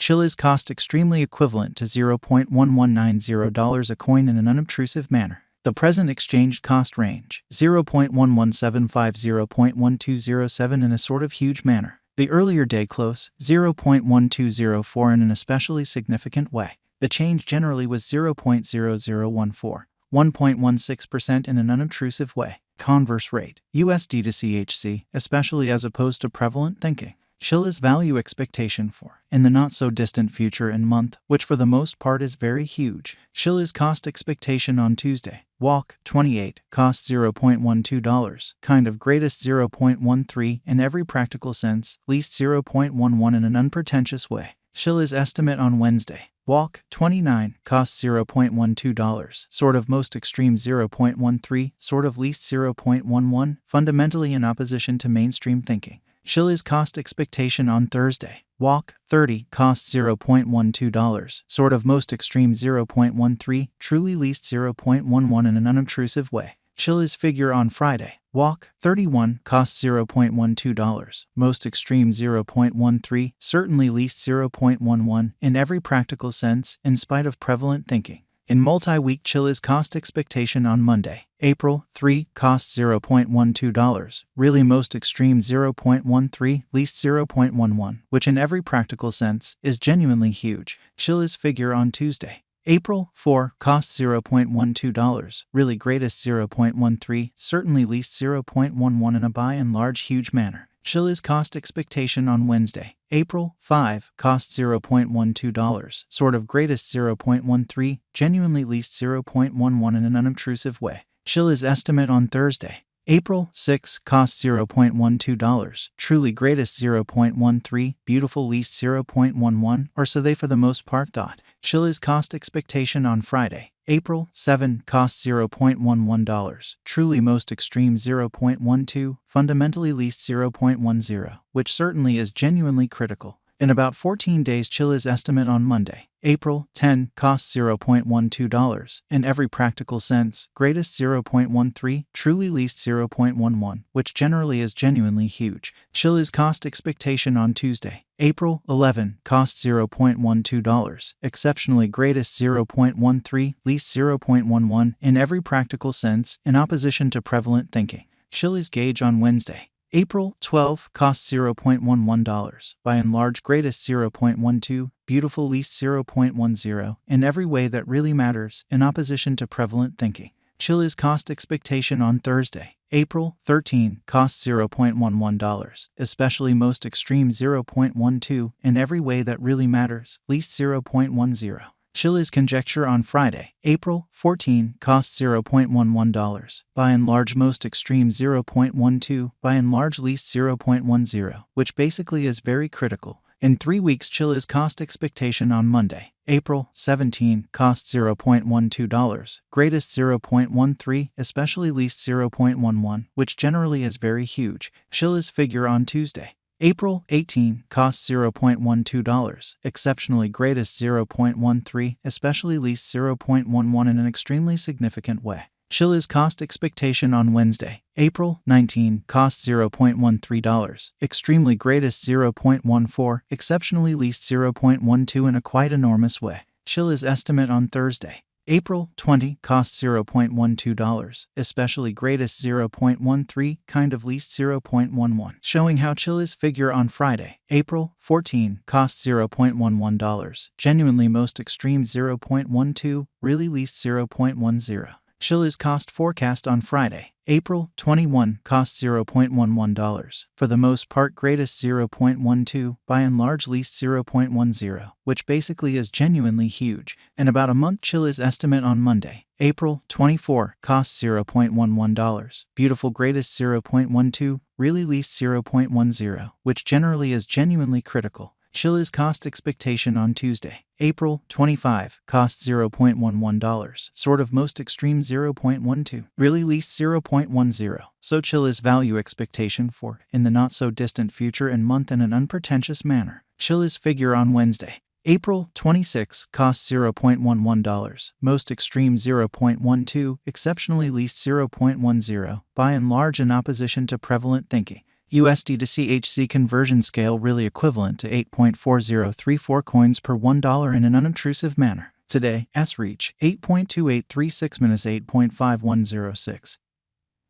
Chiliz cost extremely equivalent to $0.1190 a coin in an unobtrusive manner. The present exchange cost range, 0.1175 0.1207 in a sort of huge manner. The earlier day close, 0.1204 in an especially significant way. The change generally was 0.0014, 1.16% in an unobtrusive way. Converse rate, USD to CHC, especially as opposed to prevalent thinking. Chiliz value expectation for, in the not-so-distant future and month, which for the most part is very huge. Chiliz cost expectation on Tuesday. Walk, 28, cost $0.12, kind of greatest 0.13 in every practical sense, least 0.11 in an unpretentious way. Chiliz estimate on Wednesday. Walk, 29, cost $0.12, sort of most extreme 0.13, sort of least 0.11, fundamentally in opposition to mainstream thinking. Chiliz cost expectation on Thursday. Walk, 30, cost $0.12, sort of most extreme 0.13, truly least 0.11 in an unobtrusive way. Chiliz figure on Friday. Walk, 31, cost $0.12, most extreme 0.13, certainly least 0.11 in every practical sense, in spite of prevalent thinking. In multi-week Chiliz cost expectation on Monday. April, 3, cost $0.12, really most extreme 0.13, least 0.11, which in every practical sense is genuinely huge. Chiliz figure on Tuesday. April, 4, cost $0.12, really greatest 0.13, certainly least 0.11 in a by and large huge manner. Chiliz cost expectation on Wednesday. April, 5, cost $0.12, sort of greatest 0.13, genuinely least 0.11 in an unobtrusive way. Chiliz estimate on Thursday. April, 6, cost $0.12, truly greatest 0.13, beautiful least 0.11, or so they for the most part thought. Chiliz cost expectation on Friday. April, 7, cost $0.11, truly most extreme 0.12, fundamentally least 0.10, which certainly is genuinely critical. In about 14 days Chiliz estimate on Monday. April, 10, cost $0.12, in every practical sense, greatest 0.13, truly least 0.11, which generally is genuinely huge. Chiliz cost expectation on Tuesday. April, 11, cost $0.12, exceptionally greatest 0.13, least 0.11, in every practical sense, in opposition to prevalent thinking. Chiliz gauge on Wednesday. April, 12, cost $0.11, by and large greatest 0.12, beautiful least 0.10, in every way that really matters, in opposition to prevalent thinking. Chiliz cost expectation on Thursday. April, 13, cost $0.11, especially most extreme 0.12, in every way that really matters, least 0.10. Chiliz conjecture on Friday. April, 14, cost $0.11, by and large most extreme 0.12, by and large least 0.10, which basically is very critical. In 3 weeks Chiliz cost expectation on Monday. April, 17, cost $0.12, greatest 0.13, especially least 0.11, which generally is very huge. Chiliz figure on Tuesday. April, 18, cost $0.12, exceptionally greatest 0.13, especially least 0.11 in an extremely significant way. Chiliz cost expectation on Wednesday. April, 19, cost $0.13, extremely greatest 0.14, exceptionally least 0.12 in a quite enormous way. Chiliz estimate on Thursday. April, 20, cost $0.12, especially greatest 0.13, kind of least 0.11, showing how Chiliz figure on Friday. April, 14, cost $0.11, genuinely most extreme 0.12, really least 0.10. Chiliz cost forecast on Friday. April, 21, cost $0.11, for the most part greatest 0.12, by and large least 0.10, which basically is genuinely huge. In about a month Chiliz estimate on Monday. April, 24, cost $0.11, beautiful greatest 0.12, really least 0.10, which generally is genuinely critical. Chiliz cost expectation on Tuesday. April, 25, cost $0.11, sort of most extreme 0.12, really least 0.10. So Chiliz value expectation for, in the not-so-distant future and month in an unpretentious manner. Chiliz figure on Wednesday. April, 26, cost $0.11, most extreme 0.12, exceptionally least 0.10, by and large in opposition to prevalent thinking. USD to CHZ conversion scale really equivalent to 8.4034 coins per $1 in an unobtrusive manner. Today, S-reach 8.2836 minus 8.5106.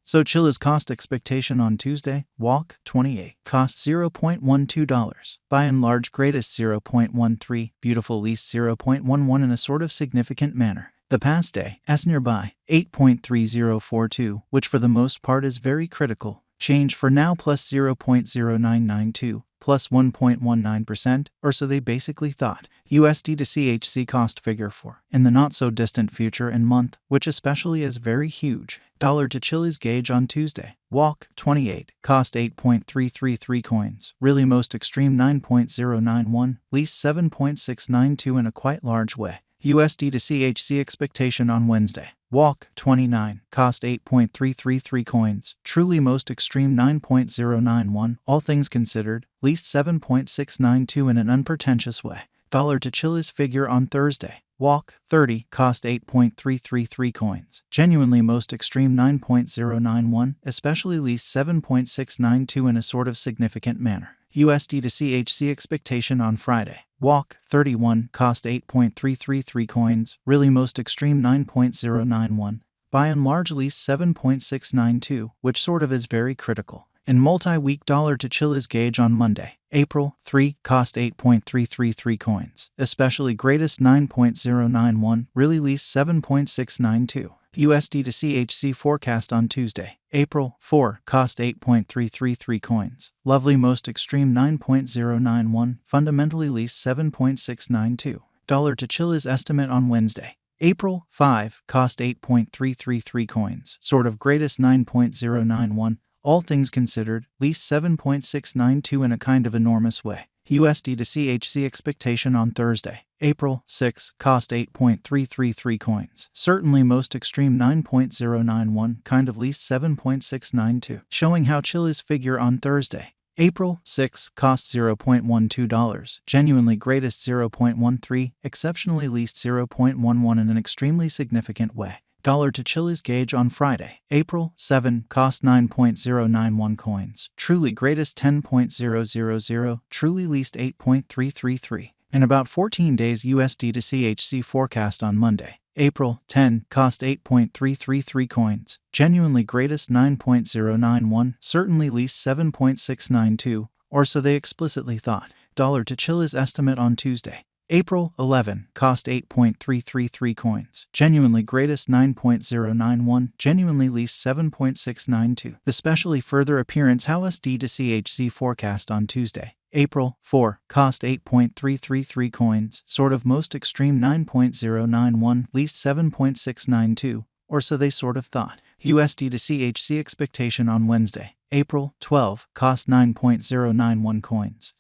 So Chiliz cost expectation on Tuesday, walk 28, cost $0.12, by and large greatest 0.13, beautiful least 0.11 in a sort of significant manner. The past day, S nearby 8.3042, which for the most part is very critical, change for now plus 0.0992, plus 1.19%, or so they basically thought. USD to CHZ cost figure for, in the not-so-distant future and month, which especially is very huge. Dollar to Chiliz gauge on Tuesday, walk 28, cost 8.333 coins, really most extreme 9.091, least 7.692 in a quite large way. USD to CHZ expectation on Wednesday, walk 29, cost 8.333 coins, truly most extreme 9.091, all things considered, least 7.692 in an unpretentious way. Dollar to Chiliz figure on Thursday, walk 30, cost 8.333 coins, genuinely most extreme 9.091, especially least 7.692 in a sort of significant manner. USD to CHZ expectation on Friday, walk 31, cost 8.333 coins, really most extreme 9.091, by and large least 7.692, which sort of is very critical. In multi-week dollar to Chiliz gauge on Monday, April 3, cost 8.333 coins, especially greatest 9.091, really least 7.692. USD to CHZ forecast on Tuesday, April 4, cost 8.333 coins, lovely most extreme 9.091, fundamentally least 7.692. Dollar to Chiliz estimate on Wednesday, April 5, cost 8.333 coins, sort of greatest 9.091, all things considered, least 7.692 in a kind of enormous way. USD to CHZ expectation on Thursday, April 6, cost 8.333 coins, certainly most extreme 9.091, kind of least 7.692, showing how Chiliz figure on Thursday, April 6, cost $0.12, genuinely greatest 0.13, exceptionally least 0.11 in an extremely significant way. Dollar to Chiliz gauge on Friday, April 7, cost 9.091 coins, truly greatest 10.000, truly least 8.333. In about 14 days USD to CHZ forecast on Monday, April 10, cost 8.333 coins, genuinely greatest 9.091, certainly least 7.692, or so they explicitly thought. Dollar to Chiliz estimate on Tuesday, April 11, cost 8.333 coins, genuinely greatest 9.091, genuinely least 7.692. Especially further appearance how USD to CHZ forecast on Tuesday, April 4, cost 8.333 coins, sort of most extreme 9.091, least 7.692, or so they sort of thought. USD to CHZ expectation on Wednesday, April 12, cost 9.091 coins,